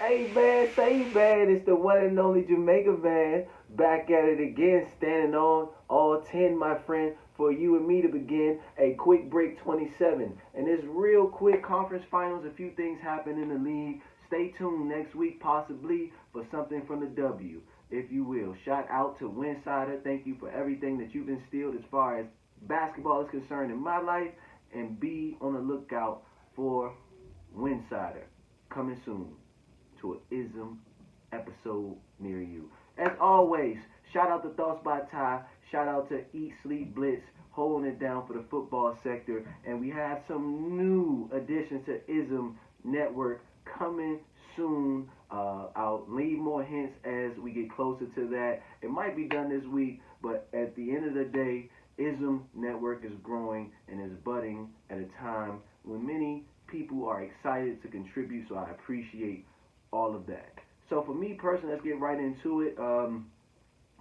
Hey man, say man, it's the one and only Jamaica man, back at it again, standing on all 10, my friend, for you and me to begin a quick break 27. And this real quick conference finals, a few things happen in the league. Stay tuned next week, possibly, for something from the W, if you will. Shout out to Winsider. Thank you for everything that you've instilled as far as basketball is concerned in my life. And be on the lookout for Winsider coming soon to an ism episode near you. As always, shout out to Thoughts by Ty. Shout out to Eat Sleep Blitz holding it down for the football sector. And we have some new additions to Ism Network coming soon. I'll leave more hints as we get closer to that. It might be done this week, but at the end of the day, Ism Network is growing and is budding at a time when many people are excited to contribute. So I appreciate all of that. So for me personally, let's get right into it.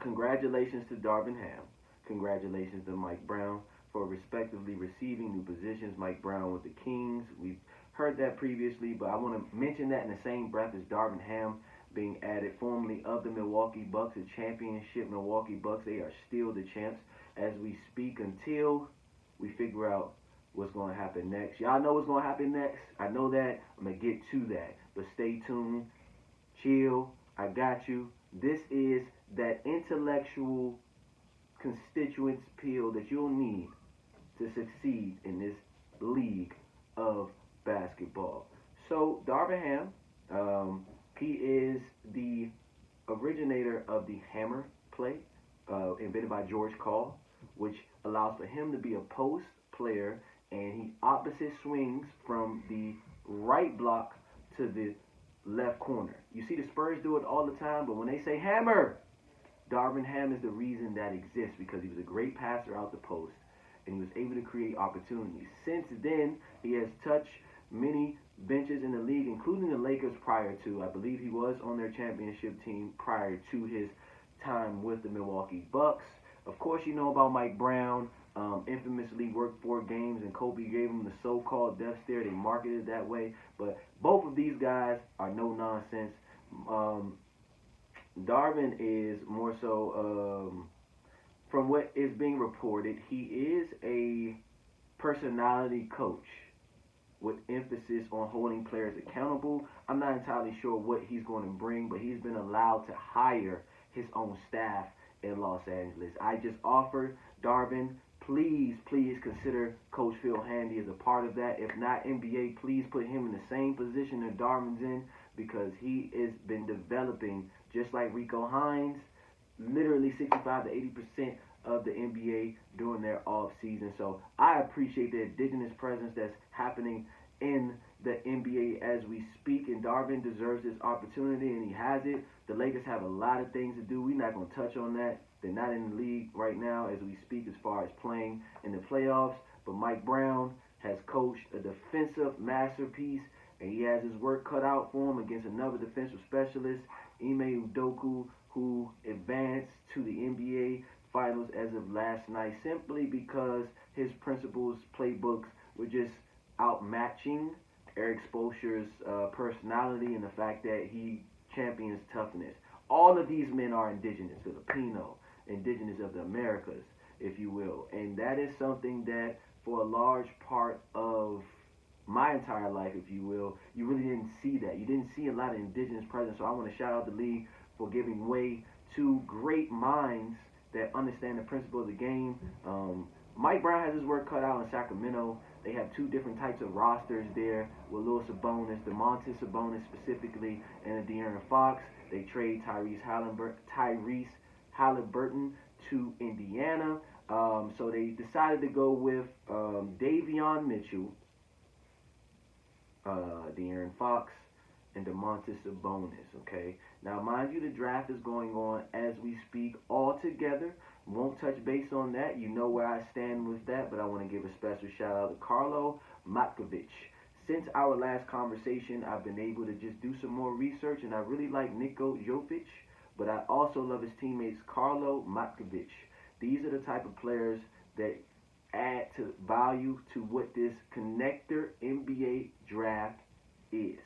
Congratulations to Darvin Ham. Congratulations to Mike Brown for respectively receiving new positions. Mike Brown with the Kings. We've heard that previously, but I want to mention that in the same breath as Darvin Ham being added, formerly of the Milwaukee Bucks, the championship Milwaukee Bucks. They are still the champs as we speak until we figure out what's going to happen next. Y'all know what's going to happen next. I know that. I'm going to get to that. But stay tuned. Chill. I got you. This is that intellectual constituents peel that you'll need to succeed in this league of basketball. So, Darvin Ham, he is the originator of the hammer play, invented by George Call, which allows for him to be a post player, and he opposite swings from the right block to the left corner. You see the Spurs do it all the time, but when they say hammer, Darvin Ham is the reason that exists because he was a great passer out the post and he was able to create opportunities. Since then, he has touched many benches in the league, including the Lakers prior to. I believe he was on their championship team prior to his time with the Milwaukee Bucks. Of course, you know about Mike Brown. Infamously worked 4 games and Kobe gave him the so-called death stare. They marketed it that way. But both of these guys are no nonsense. Darvin is more so, from what is being reported, he is a personality coach with emphasis on holding players accountable. I'm not entirely sure what he's going to bring, but he's been allowed to hire his own staff in Los Angeles. I just offered Darvin, please consider Coach Phil Handy as a part of that. If not NBA, please put him in the same position that Darvin's in because he has been developing just like Rico Hines, literally 65 to 80% of the NBA during their off season. So I appreciate the indigenous presence that's happening in the NBA as we speak, and Darvin deserves this opportunity, and he has it. The Lakers have a lot of things to do. We're not going to touch on that. They're not in the league right now as we speak as far as playing in the playoffs, but Mike Brown has coached a defensive masterpiece, and he has his work cut out for him against another defensive specialist, Ime Udoka, who advanced to the NBA Finals as of last night simply because his principals' playbooks were just outmatching Eric Spoelstra's personality and the fact that he champions toughness. All of these men are indigenous, Filipino, indigenous of the Americas, if you will. And that is something that for a large part of my entire life, if you will, you really didn't see that. You didn't see a lot of indigenous presence. So I want to shout out the league for giving way to great minds that understand the principle of the game. Mike Brown has his work cut out in Sacramento. They have 2 different types of rosters there with Louis Sabonis, DeMontis Sabonis specifically, and De'Aaron Fox. They trade Tyrese Halliburton to Indiana. So they decided to go with Davion Mitchell, De'Aaron Fox, and DeMontis Sabonis, okay? Now, mind you, the draft is going on as we speak all together. Won't touch base on that. You know where I stand with that, but I want to give a special shout out to Carlo Matkovic. Since our last conversation, I've been able to just do some more research, and I really like Niko Jovic, but I also love his teammates Carlo Matkovic. These are the type of players that add to value to what this connector NBA draft is.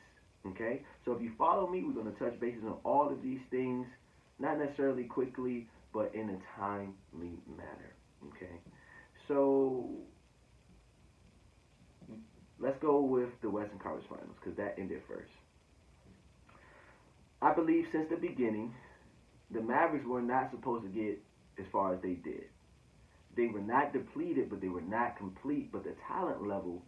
Okay? So if you follow me, we're going to touch bases on all of these things, not necessarily quickly, but in a timely manner. Okay? So let's go with the Western Conference Finals because that ended first. I believe since the beginning, the Mavericks were not supposed to get as far as they did. They were not depleted, but they were not complete. But the talent level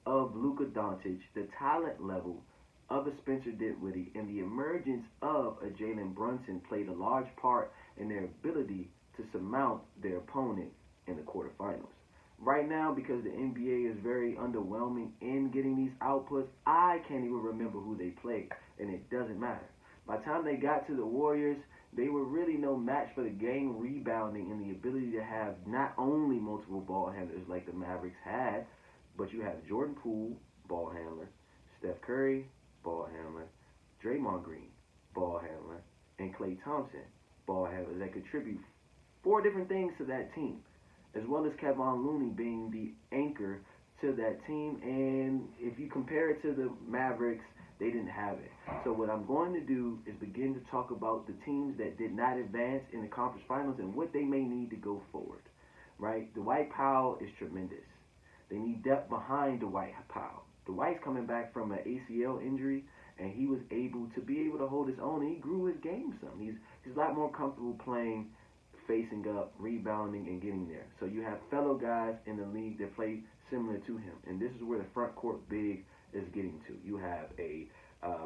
of Luka Doncic, the talent level of a Spencer Dinwiddie, and the emergence of a Jalen Brunson played a large part in their ability to surmount their opponent in the quarterfinals. Right now, because the NBA is very underwhelming in getting these outputs, I can't even remember who they played, and it doesn't matter. By the time they got to the Warriors, they were really no match for the game rebounding and the ability to have not only multiple ball handlers like the Mavericks had, but you have Jordan Poole, ball handler, Steph Curry, ball handler, Draymond Green, ball handler, and Klay Thompson, ball handler, that contribute four different things to that team, as well as Kevon Looney being the anchor to that team. And if you compare it to the Mavericks, they didn't have it. So what I'm going to do is begin to talk about the teams that did not advance in the conference finals and what they may need to go forward. Right? Dwight Powell is tremendous. They need depth behind Dwight Powell. Dwight's coming back from an ACL injury, and he was able to be able to hold his own. And he grew his game some. He's a lot more comfortable playing facing up, rebounding, and getting there. So you have fellow guys in the league that play similar to him, and this is where the front court big is getting to. You have a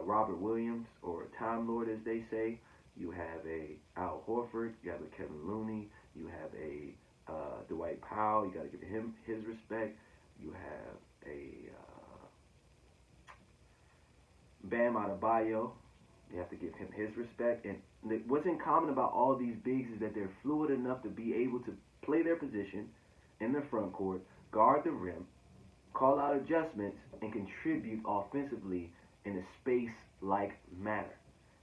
Robert Williams, or Time Lord as they say. You have a Al Horford. You have a Kevin Looney. You have a Dwight Powell. You got to give him his respect. You have a Bam Adebayo. You have to give him his respect. And what's in common about all these bigs is that they're fluid enough to be able to play their position in the front court, guard the rim, call out adjustments, and contribute offensively in a space-like manner.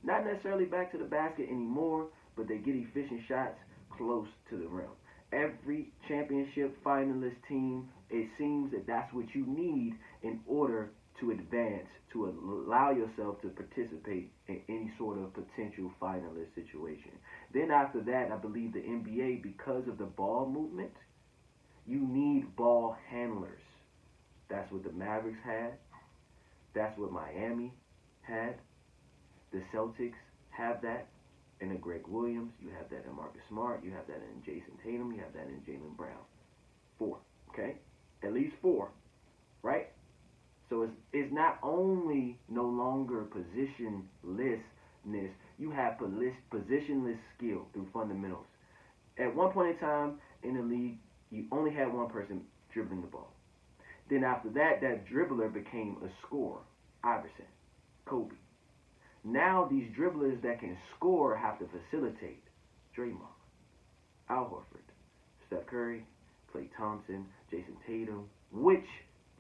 Not necessarily back to the basket anymore, but they get efficient shots close to the rim. Every championship finalist team, it seems that that's what you need in order to advance, to allow yourself to participate in any sort of potential finalist situation. Then after that, I believe the NBA, because of the ball movement, you need ball handlers. That's what the Mavericks had. That's what Miami had. The Celtics have that in a Greg Williams. You have that in Marcus Smart. You have that in Jason Tatum. You have that in Jaylen Brown. 4, okay? At least 4, right? So it's not only no longer positionlessness, you have positionless skill through fundamentals. At one point in time in the league, you only had one person dribbling the ball. Then after that, that dribbler became a scorer. Iverson, Kobe. Now these dribblers that can score have to facilitate. Draymond, Al Horford, Steph Curry, Klay Thompson, Jason Tatum, which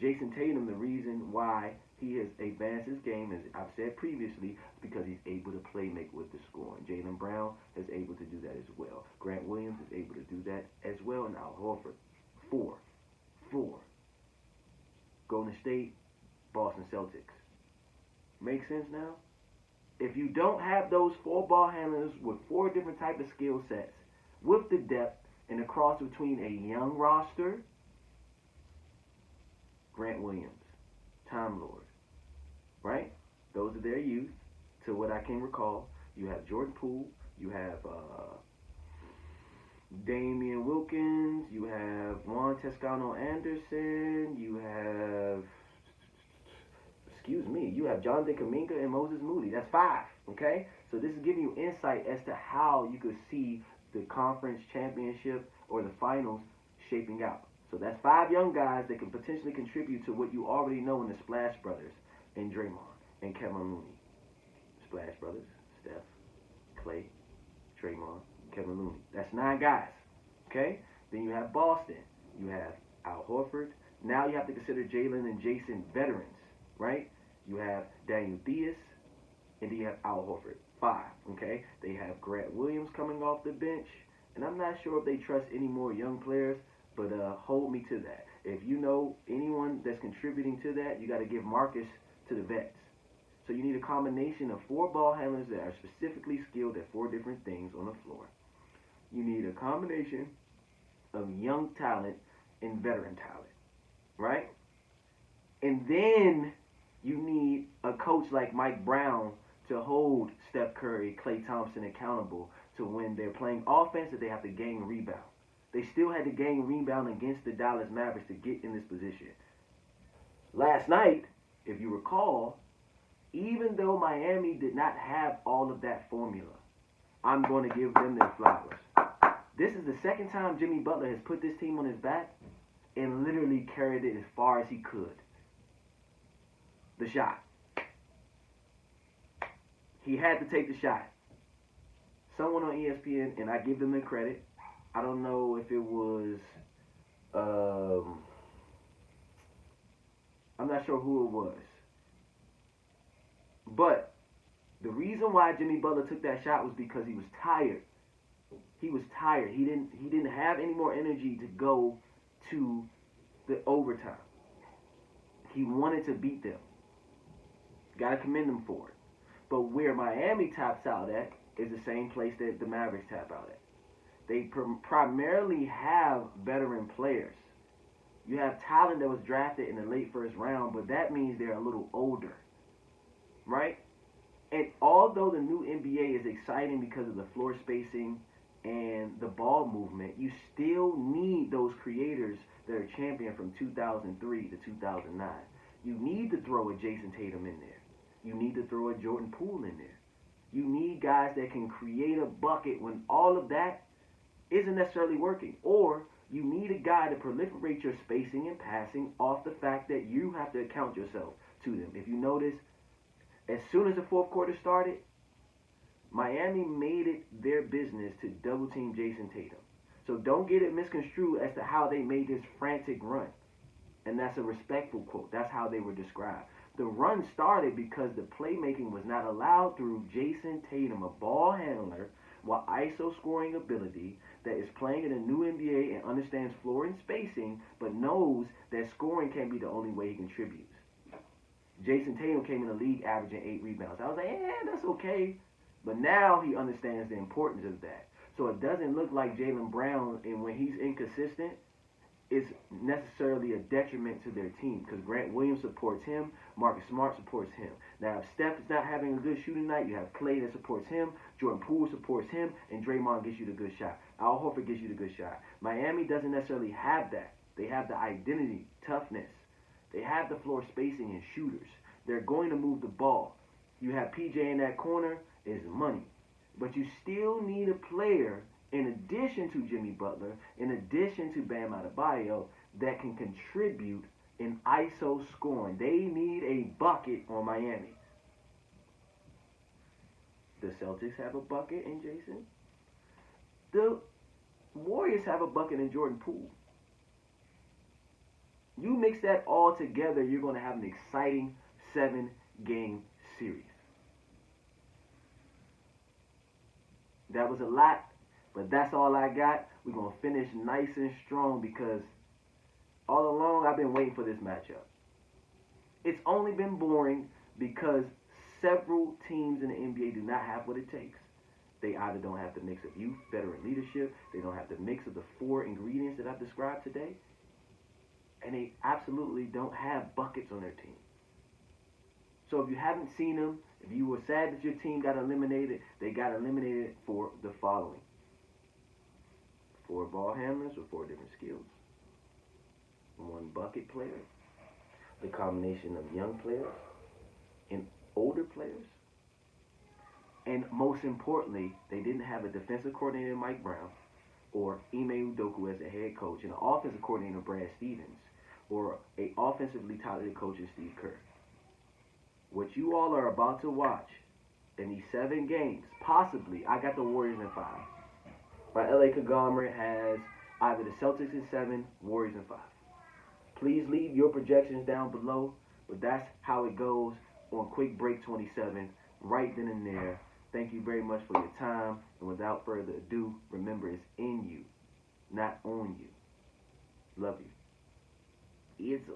Jason Tatum, the reason why he has advanced his game, as I've said previously, is because he's able to make with the scoring. Jaylen Brown is able to do that as well. Grant Williams is able to do that as well. And Al Horford. 4. Golden State, Boston Celtics. Make sense now? If you don't have those 4 ball handlers with 4 different type of skill sets, with the depth and the cross between a young roster, Grant Williams, Time Lord, right? Those are their youth, to what I can recall. You have Jordan Poole, you have Damian Wilkins, you have Juan Toscano Anderson, you have Jonathan Kuminga and Moses Moody. That's 5, okay? So this is giving you insight as to how you could see the conference championship or the finals shaping out. So that's 5 young guys that can potentially contribute to what you already know in the Splash Brothers and Draymond and Kevin Looney. Splash Brothers, Steph, Klay, Draymond, Kevin Looney. That's 9 guys, okay? Then you have Boston. You have Al Horford. Now you have to consider Jalen and Jason veterans, right? You have Daniel Theis, and then you have Al Horford. 5, okay? They have Grant Williams coming off the bench, and I'm not sure if they trust any more young players, but hold me to that. If you know anyone that's contributing to that, you got to give Marcus to the vets. So you need a combination of 4 ball handlers that are specifically skilled at 4 different things on the floor. You need a combination of young talent and veteran talent, right? And then you need a coach like Mike Brown to hold Steph Curry, Klay Thompson accountable to when they're playing offense that they have to gain rebound. They still had to gain rebound against the Dallas Mavericks to get in this position. Last night, if you recall, even though Miami did not have all of that formula, I'm going to give them their flowers. This is the second time Jimmy Butler has put this team on his back and literally carried it as far as he could. The shot. He had to take the shot. Someone on ESPN, and I give them their credit. I don't know if it was, I'm not sure who it was. But the reason why Jimmy Butler took that shot was because he was tired. He was tired. He didn't have any more energy to go to the overtime. He wanted to beat them. Got to commend them for it. But where Miami taps out at is the same place that the Mavericks tap out at. They primarily have veteran players. You have talent that was drafted in the late first round, but that means they're a little older, right? And although the new NBA is exciting because of the floor spacing and the ball movement, you still need those creators that are champion from 2003 to 2009. You need to throw a Jason Tatum in there. You need to throw a Jordan Poole in there. You need guys that can create a bucket when all of that isn't necessarily working. Or you need a guy to proliferate your spacing and passing off the fact that you have to account yourself to them. If you notice, as soon as the fourth quarter started, Miami made it their business to double team Jason Tatum. So don't get it misconstrued as to how they made this frantic run. And that's a respectful quote. That's how they were described. The run started because the playmaking was not allowed through Jason Tatum, a ball handler with ISO scoring ability that is playing in a new NBA and understands floor and spacing, but knows that scoring can't be the only way he contributes. Jason Tatum came in the league averaging 8 rebounds. I was like, that's okay. But now he understands the importance of that. So it doesn't look like Jaylen Brown, and when he's inconsistent, is necessarily a detriment to their team because Grant Williams supports him, Marcus Smart supports him. Now, if Steph is not having a good shooting night, you have Klay that supports him, Jordan Poole supports him, and Draymond gets you the good shot. Al Horford gets you the good shot. Miami doesn't necessarily have that. They have the identity, toughness. They have the floor spacing and shooters. They're going to move the ball. You have PJ in that corner, is money. But you still need a player in addition to Jimmy Butler, in addition to Bam Adebayo, that can contribute in ISO scoring. They need a bucket on Miami. The Celtics have a bucket in Jason. The Warriors have a bucket in Jordan Poole. You mix that all together, you're going to have an exciting 7-game series. That was a lot. But that's all I got. We're going to finish nice and strong because all along I've been waiting for this matchup. It's only been boring because several teams in the NBA do not have what it takes. They either don't have the mix of youth, veteran leadership, they don't have the mix of the 4 ingredients that I've described today, and they absolutely don't have buckets on their team. So if you haven't seen them, if you were sad that your team got eliminated, they got eliminated for the following. 4 ball handlers with 4 different skills. 1 bucket player. The combination of young players and older players. And most importantly, they didn't have a defensive coordinator, Mike Brown, or Ime Udoka as a head coach, and an offensive coordinator, Brad Stevens, or an offensively talented coach, Steve Kerr. What you all are about to watch in these 7 games, possibly, I got the Warriors in 5. My LA conglomerate has either the Celtics in 7, Warriors in 5. Please leave your projections down below, but that's how it goes on Quick Break 27, right then and there. Thank you very much for your time, and without further ado, remember it's in you, not on you. Love you. It's